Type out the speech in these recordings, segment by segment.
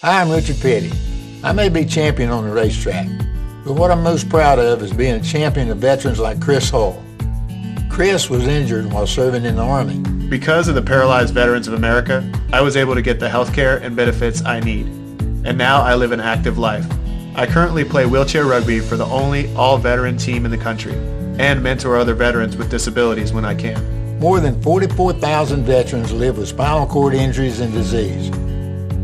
Hi, I'm Richard Petty. I may be champion on the racetrack, but what I'm most proud of is being a champion of veterans like Chris Hull. Chris was injured while serving in the Army. Because of the Paralyzed Veterans of America, I was able to get the health care and benefits I need. And now I live an active life. I currently play wheelchair rugby for the only all-veteran team in the country and mentor other veterans with disabilities when I can. More than 44,000 veterans live with spinal cord injuries and disease.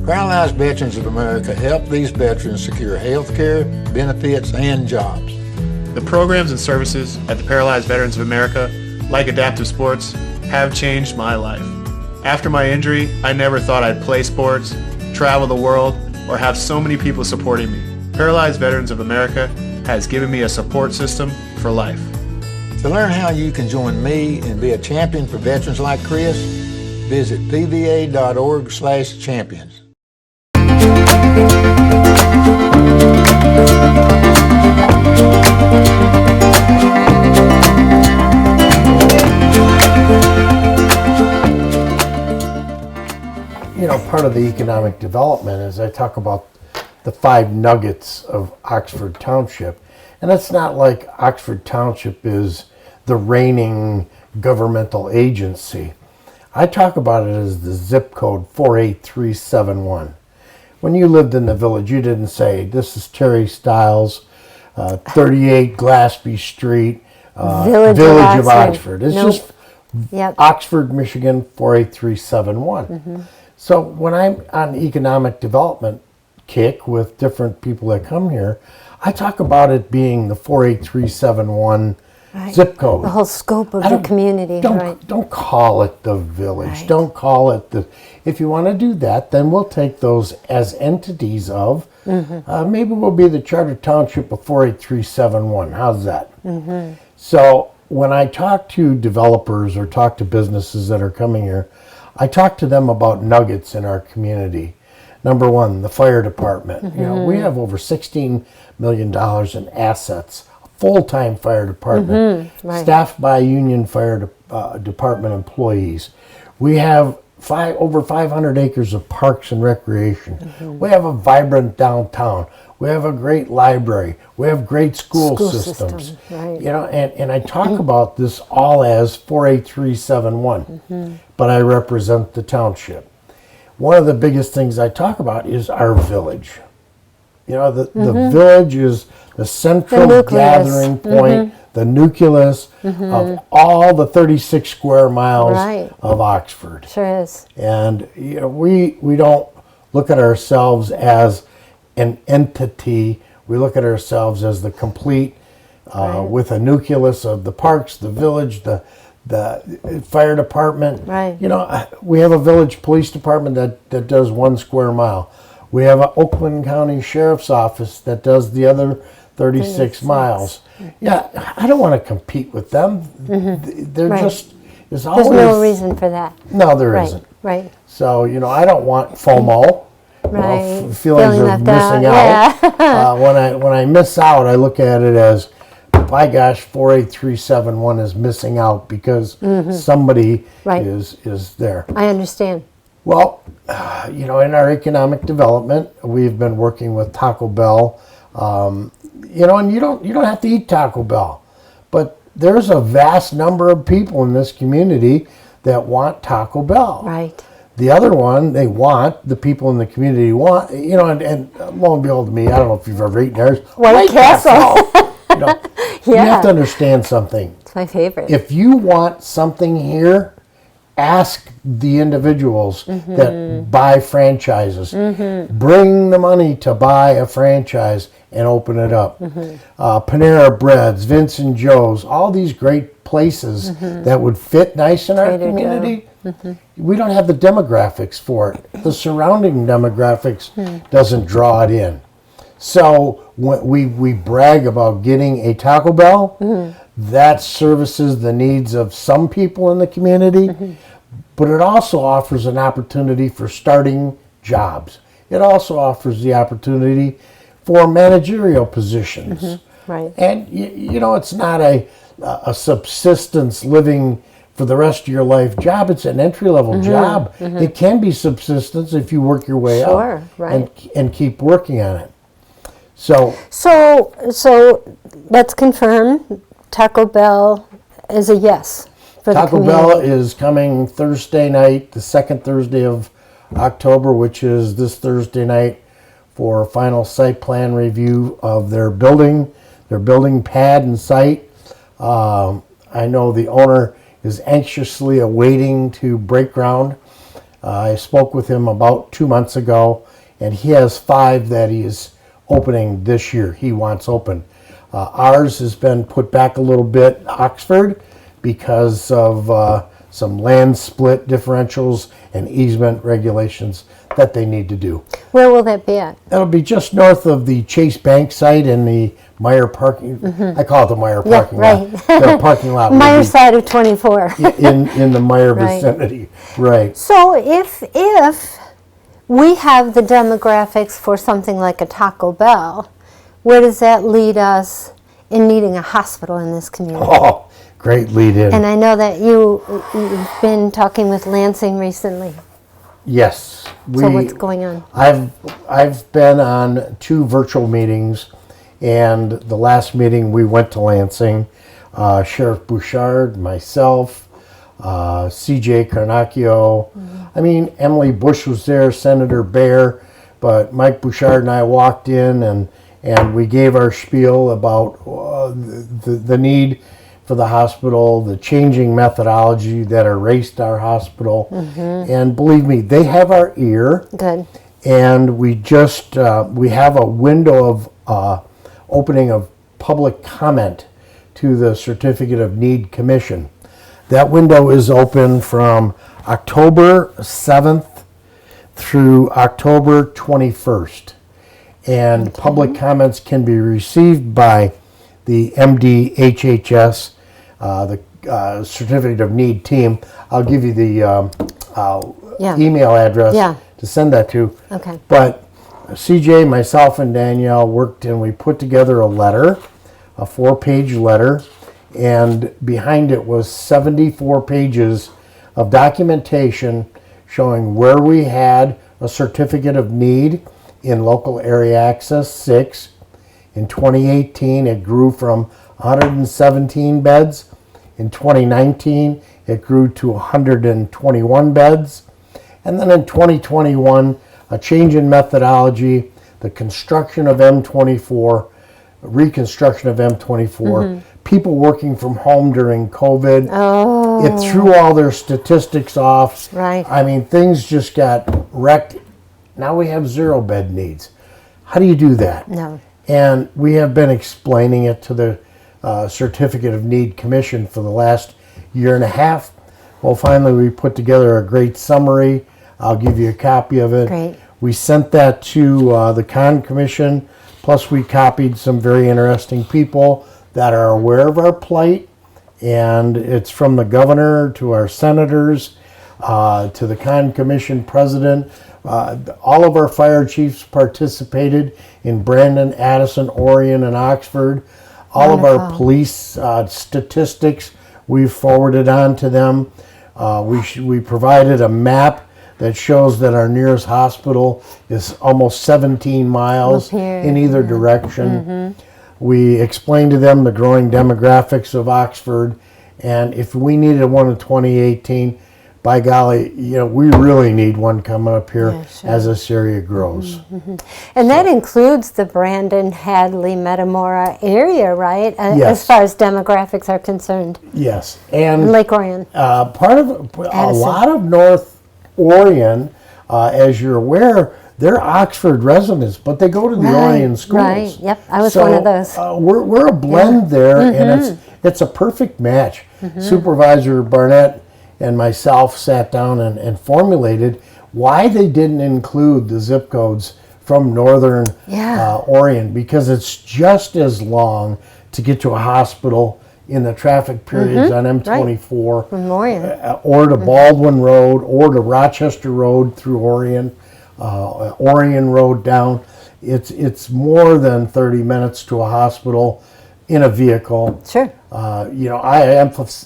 Paralyzed Veterans of America help these veterans secure health care, benefits, and jobs. The programs and services at the Paralyzed Veterans of America, like adaptive sports, have changed my life. After my injury, I never thought I'd play sports, travel the world, or have so many people supporting me. Paralyzed Veterans of America has given me a support system for life. To learn how you can join me and be a champion for veterans like Chris, visit pva.org/champions. You know, part of the economic development is I talk about the 5 nuggets of Oxford Township. And it's not like Oxford Township is the reigning governmental agency. I talk about it as the zip code 48371. When you lived in the village, you didn't say, this is Terry Stiles, 38 Glassby Street, Village of Oxford. It's just Oxford, Michigan, 48371. So when I'm on economic development kick with different people that come here, I talk about it being the 48371 zip code. The whole scope of the community. Don't call it the village. Right. Don't call it the... If you want to do that, then we'll take those as entities of... maybe we'll be the Charter Township of 48371. How's that? So when I talk to developers or talk to businesses that are coming here, I talk to them about nuggets in our community. Number one, the fire department. You know, we have over $16 million in assets. A full-time fire department, staffed by union fire department employees. We have over 500 acres of parks and recreation. We have a vibrant downtown. We have a great library. We have great school systems. You know, and I talk about this all as 48371, but I represent the township. One of the biggest things I talk about is our village. You know, the village is the central gathering point, the nucleus of all the 36 square miles of Oxford. Sure is. And you know, we don't look at ourselves as an entity. We look at ourselves as the complete, with a nucleus of the parks, the village, the fire department. You know, we have a village police department that does 1 square mile. We have an Oakland County Sheriff's Office that does the other 36 miles. Yeah, I don't want to compete with them. They're just, there's always... There's no reason for that. No, there isn't. So, you know, I don't want FOMO. Feelings of missing out. When I miss out, I look at it as, by gosh, 48371 is missing out because somebody is there. I understand. Well, you know, in our economic development, we've been working with Taco Bell. You know, and you don't have to eat Taco Bell, but there's a vast number of people in this community that want Taco Bell. The other one, the people in the community want, you know, and lo and behold to me, I don't know if you've ever eaten theirs. White Castle. You know, you have to understand something. It's my favorite. If you want something here, ask the individuals that buy franchises. Bring the money to buy a franchise and open it up. Panera Breads, Vince and Joe's, all these great places that would fit nice in our community. We don't have the demographics for it. The surrounding demographics doesn't draw it in. So when we brag about getting a Taco Bell, that services the needs of some people in the community, but it also offers an opportunity for starting jobs. It also offers the opportunity for managerial positions. And you know, it's not a subsistence living for the rest of your life job. It's an entry-level job. It can be subsistence if you work your way Sure, up right. and keep working on it. So So let's confirm Taco Bell is a yes for the Taco community. Bell is coming Thursday night, the second Thursday of October, which is this Thursday night, for final site plan review of their building pad and site. I know the owner is anxiously awaiting to break ground. I spoke with him about 2 months ago, and he has 5 that he is opening this year. He wants open. Ours has been put back a little bit, Oxford, because of some land split differentials and easement regulations that they need to do. Where will that be at? That'll be just north of the Chase Bank site and the Meyer parking. I call it the Meyer parking right. lot. The parking lot will Meyer be side of 24. in the Meyer Right. vicinity. Right. So if we have the demographics for something like a Taco Bell, where does that lead us in needing a hospital in this community? Oh, great lead in. And I know that you've been talking with Lansing recently. Yes. So what's going on? I've been on 2 virtual meetings, and the last meeting we went to Lansing. Sheriff Bouchard, myself, CJ Carnacchio. I mean, Emily Bush was there, Senator Baer, but Mike Bouchard and I walked in and we gave our spiel about the need for the hospital, the changing methodology that erased our hospital. And believe me, they have our ear. Good. And we just, we have a window of opening of public comment to the Certificate of Need Commission. That window is open from October 7th through October 21st. And public comments can be received by the MDHHS, the Certificate of Need team. I'll give you the email address to send that to. Okay. But CJ, myself, and Danielle worked and we put together a letter, a 4-page letter, and behind it was 74 pages of documentation showing where we had a certificate of need in local area access 6. In 2018, it grew from 117 beds. In 2019, it grew to 121 beds. And then in 2021, a change in methodology, the construction of M24, reconstruction of M24, people working from home during COVID. Oh. It threw all their statistics off. Right. I mean, things just got wrecked. Now we have 0 bed needs. How do you do that? No. And we have been explaining it to the Certificate of Need Commission for the last year and a half. Well, finally, we put together a great summary. I'll give you a copy of it. Great. We sent that to the Con Commission, plus we copied some very interesting people that are aware of our plight. And it's from the governor to our senators, to the Con Commission president. All of our fire chiefs participated in Brandon, Addison, Orion, and Oxford. All of our police statistics we forwarded on to them. We provided a map that shows that our nearest hospital is almost 17 miles Up here, in either direction. We explained to them the growing demographics of Oxford, and if we needed one in 2018, by golly, we really need one coming up here as this area grows. And that includes the Brandon, Hadley, Metamora area, right? Yes. As far as demographics are concerned. Yes, and Lake Orion. part of a Addison. lot of North Orion, as you're aware, they're Oxford residents, but they go to the Orion schools. Right. Yep. I was one of those. We're a blend there, and it's a perfect match. Supervisor Barnett and myself sat down and formulated why they didn't include the zip codes from Northern Orion, because it's just as long to get to a hospital in the traffic periods on M24 From Orion. or to Baldwin Road or to Rochester Road through Orion, Orion Road down. It's more than 30 minutes to a hospital in a vehicle. Sure. I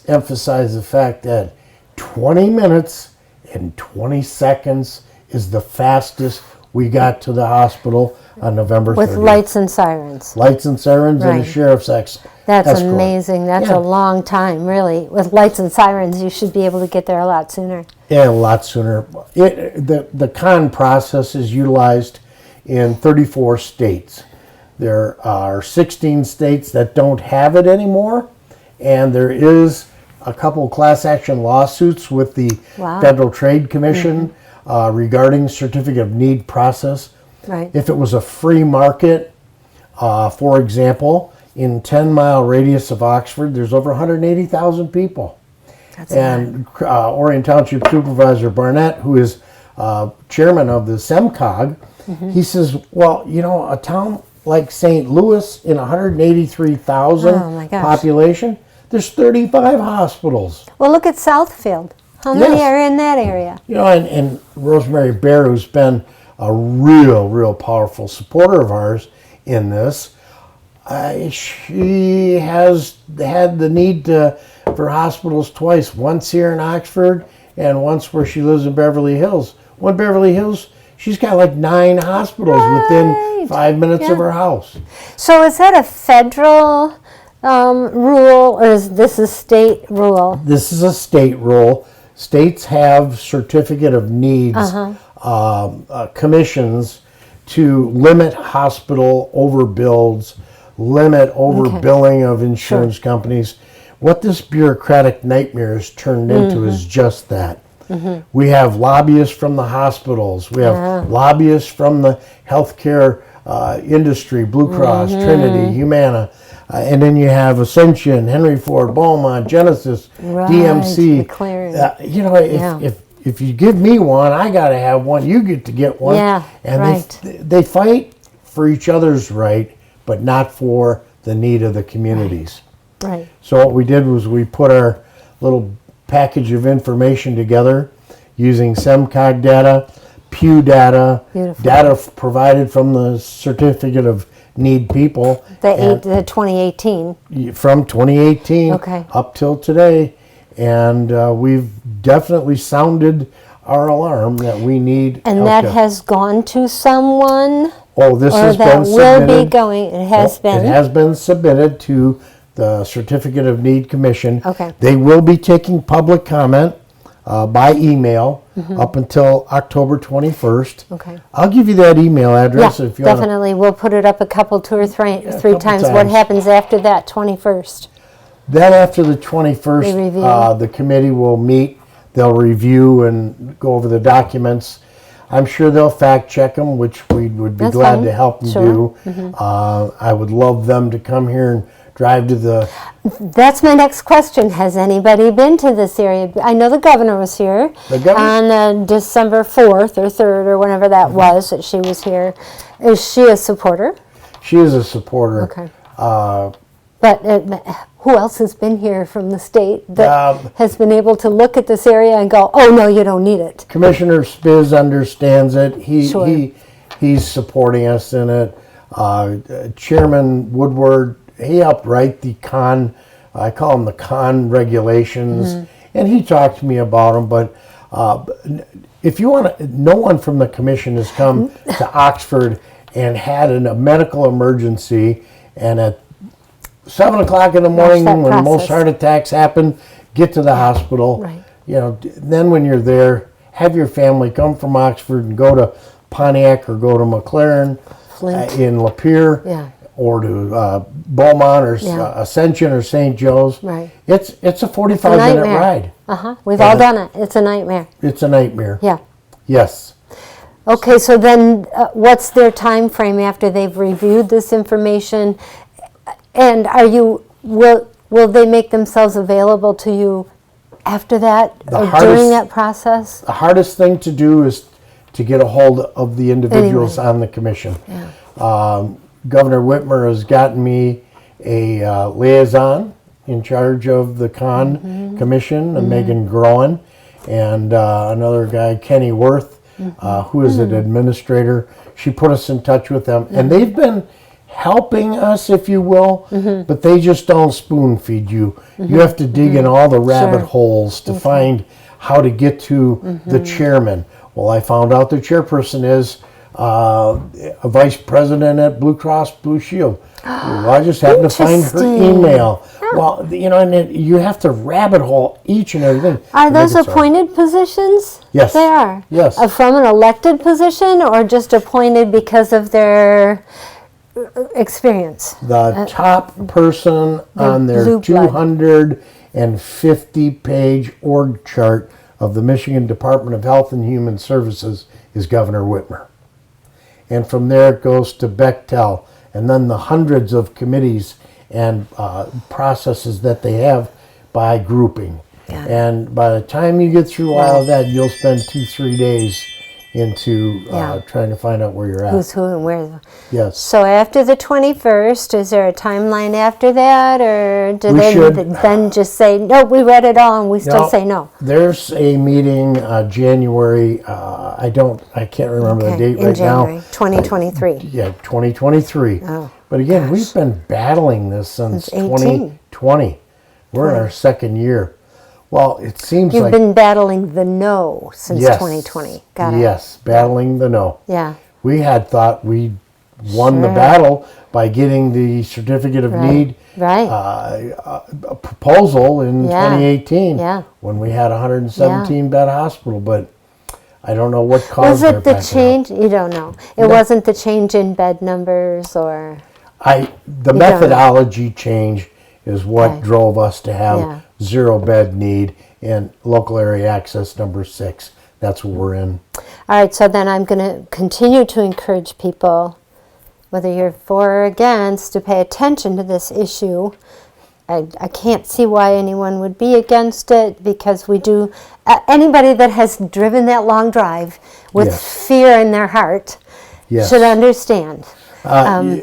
emphasize the fact that 20 minutes and 20 seconds is the fastest we got to the hospital on November 30th. With lights and sirens. Lights and sirens and a Right. sheriff's That's escort. amazing. That's Yeah. a long time, really. With lights and sirens, you should be able to get there a lot sooner. Yeah, a lot sooner. The con process is utilized in 34 states. There are 16 states that don't have it anymore, and there is a couple class action lawsuits with the Wow. Federal Trade Commission regarding certificate of need process. Right. If it was a free market, for example, in 10-mile radius of Oxford, there's over 180,000 people. That's a lot. And Orion Township Supervisor Barnett, who is chairman of the SEMCOG, he says, well, a town like St. Louis in 183,000 Oh, my gosh. population, there's 35 hospitals. Well, look at Southfield. How many Yes. are in that area? And Rosemary Bear, who's been a real powerful supporter of ours in this, she has had the need for hospitals twice, once here in Oxford and once where she lives in Beverly Hills. One Beverly Hills, she's got like 9 hospitals within Right. 5 minutes of Yeah. her house. So is that a federal rule, or is this a state rule? This is a state rule. States have certificate of needs commissions to limit hospital overbills, limit overbilling of insurance companies. What this bureaucratic nightmare has turned into is just that. We have lobbyists from the hospitals. We have lobbyists from the healthcare industry, Blue Cross, Trinity, Humana. And then you have Ascension, Henry Ford, Beaumont, Genesis, Right, DMC. McLaren. If you give me one, I got to have one. You get to get one. Yeah, and right. they fight for each other's right, but not for the need of the communities. Right. So what we did was we put our little package of information together using SEMCOG data, Pew data, Beautiful. data provided from the Certificate of Need people and The 2018. from 2018 Okay. up till today. And we've definitely sounded our alarm that we need And that healthcare. has gone to someone, This or has that been will submitted. be going. It has been. It has been submitted to the Certificate of Need Commission. Okay. They will be taking public comment by email up until October 21st. Okay. I'll give you that email Yeah, address if you want. definitely. We'll put it up a couple, two or three couple times. What times. happens after that, 21st? Then after the 21st, They review. the committee will meet. They'll review and go over the documents. I'm sure they'll fact check them, which we would be That's glad fine. to help them Sure. Mm-hmm. do. I would love them to come here and drive to the. That's my next question. Has anybody been to this area? I know the governor was here The governor- on December 4th or 3rd or whenever that was that she was here. Is she a supporter? She is a supporter. Okay. But who else has been here from the state that has been able to look at this area and go, oh, no, you don't need it? Commissioner Spiz understands it. Sure. He's supporting us in it. Chairman Woodward, he helped write the I call them the con regulations, and he talked to me about them. But if you want to, no one from the commission has come to Oxford and had a medical emergency, and at 7 o'clock in the morning that when most process. heart attacks happen, get to the hospital. Right. Then when you're there, have your family come from Oxford and go to Pontiac or go to McLaren Flint. in Lapeer, Yeah. or to Beaumont or Yeah. Ascension or St. Joe's. Right. It's a 45-minute Nightmare. ride. We've all done it. It's a nightmare. It's a nightmare. Yeah. Yes. Okay, so then what's their time frame after they've reviewed this information? And will they make themselves available to you after that or during that process? The hardest thing to do is to get a hold of the individuals on the commission. Governor Whitmer has gotten me a liaison in charge of the con commission, Megan Groen, and another guy, Kenny Worth, who is an administrator. She put us in touch with them, and they've been helping us, if you will, but they just don't spoon feed you. You have to dig in all the rabbit holes to find how to get to the chairman. Well, I found out the chairperson is a vice president at Blue Cross Blue Shield. Well, I just happened to find her email. Well, you know, and you have to rabbit hole each and everything. Are those appointed positions? Yes. They are? Yes. From an elected position or just appointed because of their experience? The top person on their blue blood. 250-page org chart of the Michigan Department of Health and Human Services is Governor Whitmer. And from there it goes to Bechtel, and then the hundreds of committees and processes that they have by grouping. And by the time you get through all of that, you'll spend 2-3 days into trying to find out where you're at. Who's who and where. Yes. So after the 21st, is there a timeline after that, or do We they should- then just say, no, we read it all and we still say no? There's a meeting January. I can't remember the date in right January, now. 2023. Yeah, 2023. Oh, but again, we've been battling this since Since 18. 2020. We're in our second year. Well, it seems You've like been battling the no since yes, 2020. Got it. Yes, battling the no. Yeah. We had thought we won the battle by getting the certificate of need Right. a proposal in 2018 Yeah. when we had a 117 bed hospital, but I don't know what caused Was our it the backing up. change? You don't know. It wasn't the change in bed numbers or. The methodology change is what Right. drove us to have Yeah. 0 bed need and local area access number 6. That's what we're in. All right, so then I'm going to continue to encourage people, whether you're for or against, to pay attention to this issue. I can't see why anyone would be against it, because we do, anybody that has driven that long drive with Yes. fear in their heart Yes. should understand. One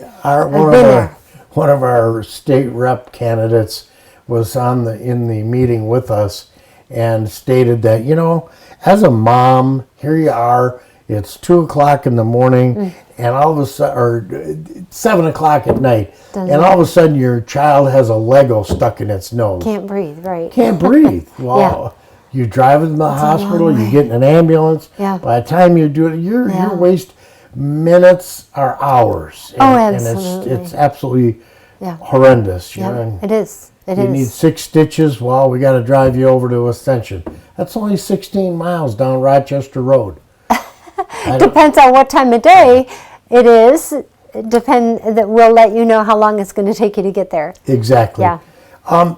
of our state rep candidates was in the meeting with us and stated that, you know, as a mom, here you are, it's 2:00 in the morning, and all of a sudden, or 7:00 at night, and all of a sudden your child has a Lego stuck in its nose. Can't breathe, right? Can't breathe. Well, you drive it to the hospital, you get in an ambulance. Yeah. By the time you do it, you waste minutes or hours. And absolutely. it's absolutely horrendous. You know, Yeah, and it is. you need 6 stitches. Well, we got to drive you over to Ascension. That's only 16 miles down Rochester Road. Depends on what time of day it is. That will let you know how long it's going to take you to get there. Exactly. Yeah.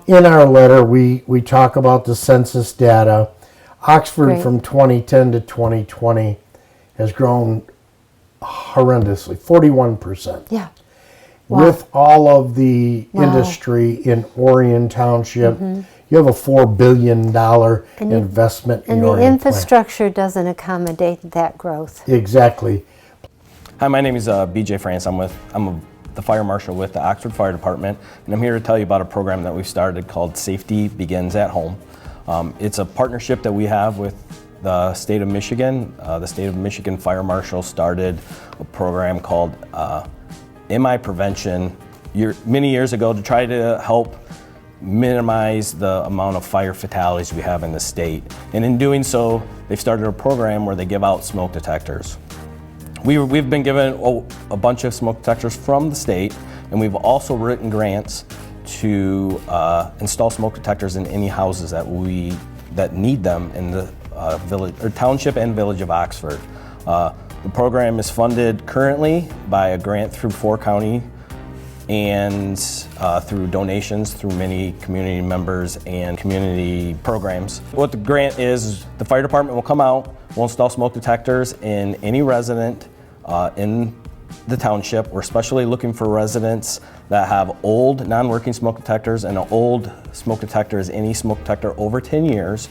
In our letter, we talk about the census data. Oxford Great. from 2010 to 2020 has grown horrendously, 41%. Yeah. With all of the industry in Orion Township, you have a $4 billion investment in And the Orion infrastructure doesn't accommodate that growth. plant. Exactly. Hi, my name is BJ France. I'm the fire marshal with the Oxford Fire Department, and I'm here to tell you about a program that we've started called Safety Begins at Home. It's a partnership that we have with the state of Michigan. The state of Michigan Fire Marshal started a program called MI Prevention many years ago to try to help minimize the amount of fire fatalities we have in the state. And in doing so, they've started a program where they give out smoke detectors. We've been given a bunch of smoke detectors from the state, and we've also written grants to install smoke detectors in any houses that need them in the village or township and village of Oxford. The program is funded currently by a grant through 4 county and through donations through many community members and community programs. What the grant is the fire department will come out, will install smoke detectors in any resident in the township. We're especially looking for residents that have old non-working smoke detectors, and an old smoke detector is any smoke detector over 10 years.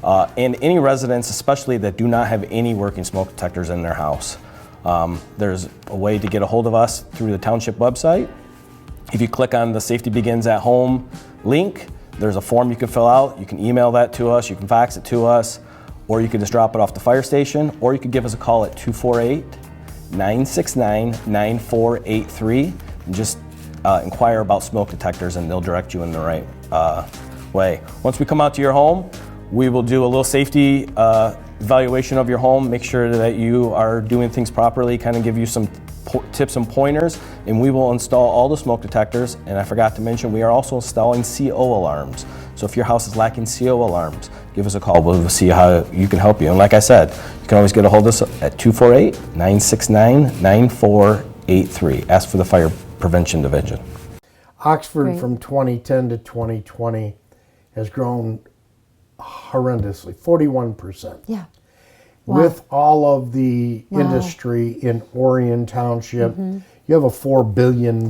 And any residents, especially that do not have any working smoke detectors in their house. There's a way to get a hold of us through the township website. If you click on the Safety Begins at Home link, there's a form you can fill out. You can email that to us, you can fax it to us, or you can just drop it off the fire station, or you could give us a call at 248-969-9483. and just inquire about smoke detectors, and they'll direct you in the right way. Once we come out to your home, we will do a little safety evaluation of your home, make sure that you are doing things properly, kind of give you some tips and pointers, and we will install all the smoke detectors. And I forgot to mention, we are also installing CO alarms. So if your house is lacking CO alarms, give us a call. We'll see how you can help you. And like I said, you can always get a hold of us at 248-969-9483. Ask for the Fire Prevention Division. Oxford Great. from 2010 to 2020 has grown horrendously, 41%. Yeah. Wow. With all of the industry in Orion Township, you have a $4 billion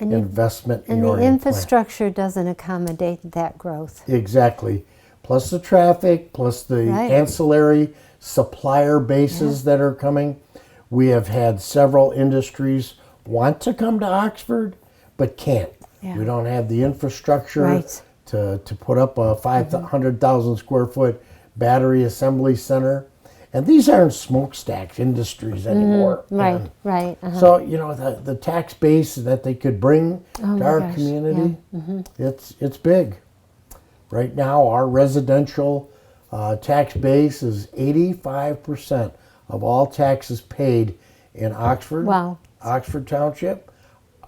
investment in And the Orion plant. infrastructure doesn't accommodate that growth. Exactly. Plus the traffic, plus the Right. ancillary supplier bases that are coming. We have had several industries want to come to Oxford, but can't. Yeah. We don't have the infrastructure Right. to put up a 500,000 square foot battery assembly center. And these aren't smokestack industries anymore. Right, And right. so, you know, the tax base that they could bring to my our gosh, community, it's big. Right now, our residential tax base is 85% of all taxes paid in Oxford, Wow. Oxford Township,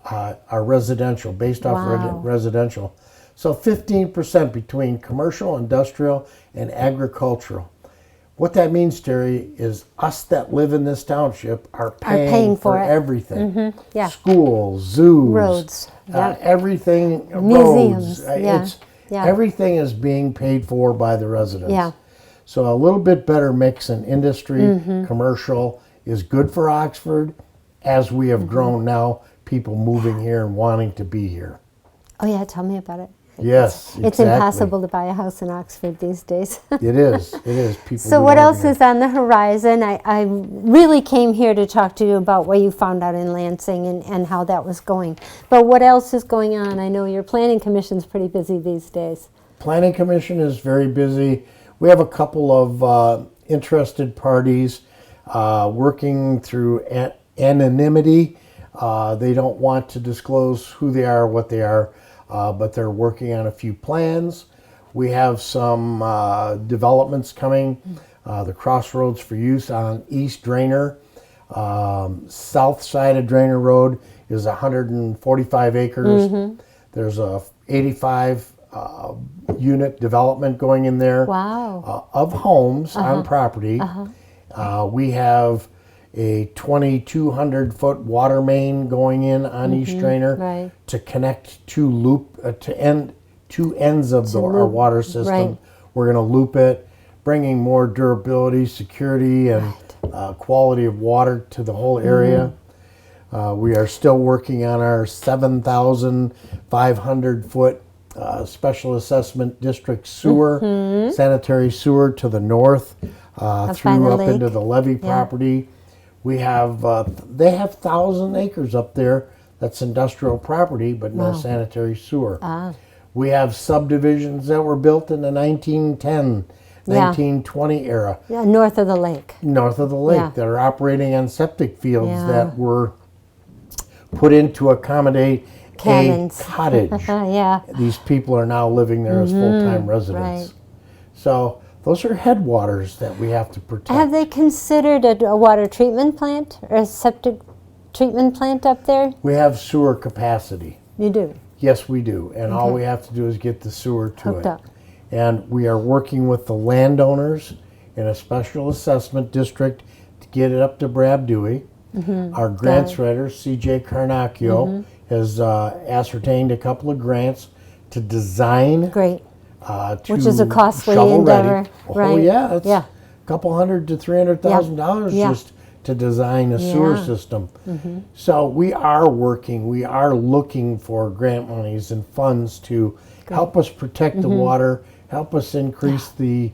are residential, based off Wow. residential. So 15% between commercial, industrial, and agricultural. What that means, Terry, is us that live in this township are paying for for it. everything. Yeah. Schools, zoos, Roads, yep. everything, Museums, roads. yeah, yeah. Everything is being paid for by the residents. Yeah. So a little bit better mix in industry, Mm-hmm. commercial is good for Oxford. As we Mm-hmm. have grown now, people moving here and wanting to be here. Oh yeah, tell me about it. Yes, It's exactly. impossible to buy a house in Oxford these days. It is. It is. People. So do what wanna else be is on the horizon? I really came here to talk to you about what you found out in Lansing and how that was going. But what else is going on? I know your planning commission's pretty busy these days. Planning Commission is very busy. We have a couple of interested parties working through anonymity. They don't want to disclose who they are, what they are, but they're working on a few plans. We have some developments coming. The Crossroads for Use on East Drainer. South side of Drainer Road is 145 acres. There's a 85 unit development going in there. Wow. Of homes on property. We have a 2,200 foot water main going in on East Drainer right. to connect two ends of our water system. right. We're going to loop it, bringing more durability, security, and quality of water to the whole area. We are still working on our 7,500 foot special assessment district sewer, sanitary sewer to the north, by through the up lake. into the levee property. We have, they have 1,000 acres up there that's industrial property, but no sanitary sewer. We have subdivisions that were built in the 1910, 1920 era, Yeah, north of the lake. north of the lake, Yeah. that are operating on septic fields Yeah. that were put in to accommodate Cabins. a cottage. Yeah. These people are now living there as full-time residents. right. So those are headwaters that we have to protect. Have they considered a water treatment plant or a septic treatment plant up there? We have sewer capacity. You do. Yes, we do. And all Okay. we have to do is get the sewer to Hooked it. up. And we are working with the landowners in a special assessment district to get it up to Brad Dewey. Our grants writer, CJ Carnacchio, has ascertained a couple of grants to design. Great. To Which is a costly shovel ready. endeavor, Oh right. yeah, it's Yeah. a couple $100,000 to $300,000 Yeah. just to design a sewer Yeah. system. So we are working, we are looking for grant monies and funds to help us protect the water, help us increase the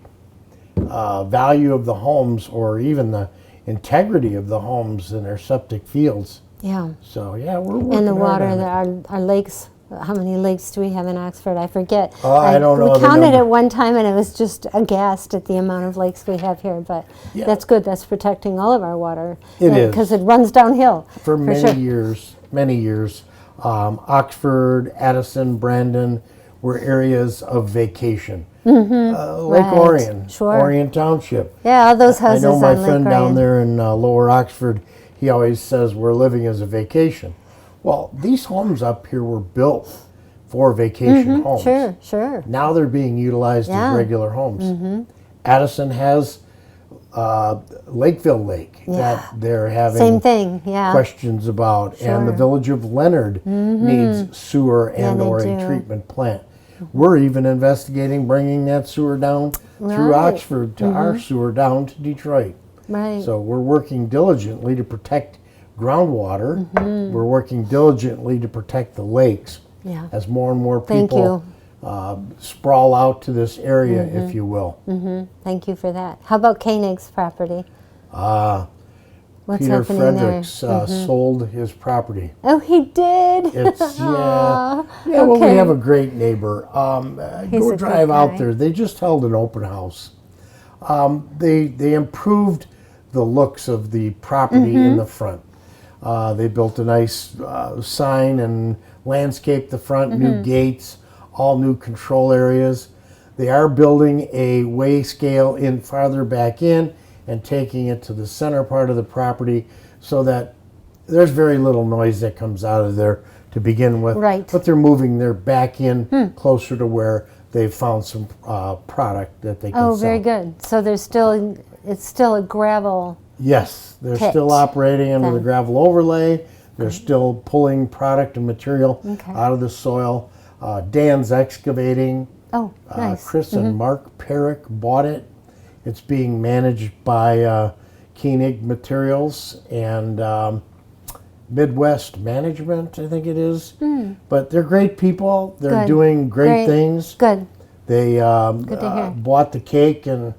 value of the homes, or even the integrity of the homes in their septic fields. Yeah. So yeah, we're working And the hard water, on it. our lakes, how many lakes do we have in Oxford? I forget. I don't know We the counted number. it one time and it was just aghast at the amount of lakes we have here, but Yeah. that's good. That's protecting all of our water. It is. Because it runs downhill. For many sure. years, many years, Oxford, Addison, Brandon were areas of vacation. Lake Right, Orion, sure. Orion Township. Yeah, all those I houses know my on Lake friend down Orion. there in Lower Oxford, he always says we're living as a vacation. Well, these homes up here were built for vacation homes. Sure, sure. Now they're being utilized Yeah. as regular homes. Addison has Lakeville Lake that they're having Same thing, yeah. questions about, and the Sure. village of Leonard needs sewer and they or a do. treatment plant. We're even investigating bringing that sewer down through Right. Oxford to our sewer down to Detroit. Right. So we're working diligently to protect groundwater. We're working diligently to protect the lakes Yeah. as more and more Thank people sprawl out to this area, Mm-hmm. if you will. Thank you for that. How about Koenig's property? What's Peter happening there? Fredericks sold his property. Oh, he did. It's yeah, Aw, yeah. Well, we okay. have a great neighbor. He's Go a good drive out guy. there. They just held an open house. They improved the looks of the property Mm-hmm. in the front. They built a nice sign and landscaped the front, Mm-hmm. new gates, all new control areas. They are building a weigh scale in farther back in and taking it to the center part of the property so that there's very little noise that comes out of there to begin with. Right. But they're moving their back in closer to where they've found some product that they can Oh, sell. very good. So there's still, it's still a gravel. Yes, they're Pit. still operating under the Then. gravel overlay. They're still pulling product and material Okay. out of the soil. Dan's excavating. Oh, nice. Chris and Mark Perrick bought it. It's being managed by Koenig Materials and Midwest Management, I think it is. But they're great people. They're Good. doing great Great. things. Good. They to hear. bought the cake and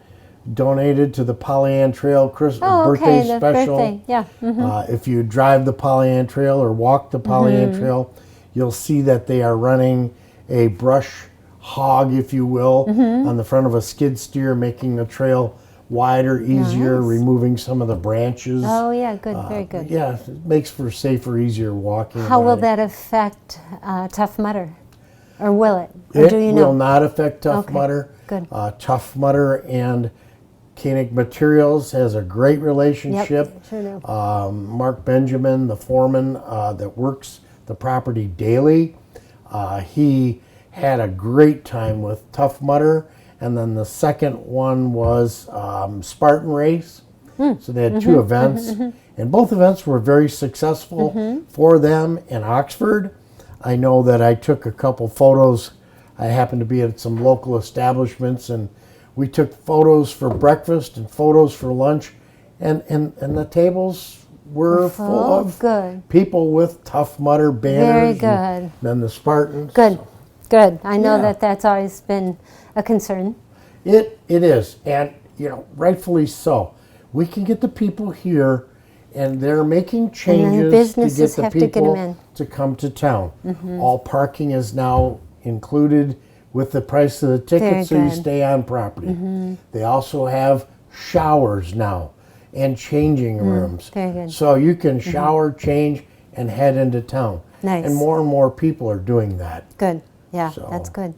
donated to the Pollyant Trail Oh, birthday okay. The special. birthday. Yeah. If you drive the Pollyant Trail or walk the Pollyant Trail, you'll see that they are running a brush hog, if you will, on the front of a skid steer, making the trail wider, easier, Nice. removing some of the branches. Oh, yeah. Good. Very good. Yeah, it makes for safer, easier walking. How will riding. that affect Tough Mudder? Or will it? Or It do you will know? not affect Tough Okay, Mudder. good. Tough Mudder and Koenig Materials has a great relationship. Yep, sure do. Mark Benjamin, the foreman that works the property daily, he had a great time with Tough Mudder. And then the second one was Spartan Race. So they had two events. And both events were very successful for them in Oxford. I know that I took a couple photos. I happened to be at some local establishments, and we took photos for breakfast and photos for lunch. And the tables were full of Good. people with Tough Mudder banners. Very And good. then the Spartans. Good. Good. I know Yeah. that's always been a concern. It is, and rightfully so. We can get the people here, and they're making changes to businesses get the have to get 'em people in. to come to town. All parking is now included with the price of the ticket, Very so you good. stay on property. They also have showers now and changing rooms, very good. so you can shower, change, and head into town. Nice. And more people are doing that. Good. Yeah, So- that's good.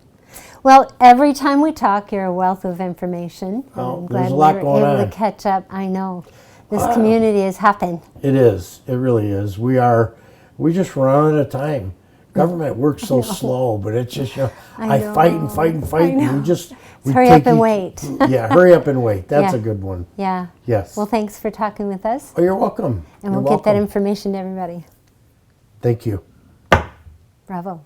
Well, every time we talk, you're a wealth of information. Oh, I'm there's glad a lot we going were able on. to catch up. I know. This community is hopping. It is. It really is. We just run out of time. Government works so slow, but it's just, I fight and fight and fight, and we hurry up take and each- wait. Yeah, hurry up and wait. That's Yeah. a good one. Yeah. Yes. Well, thanks for talking with us. Oh, you're welcome. And You're we'll get that welcome. information to everybody. Thank you. Bravo.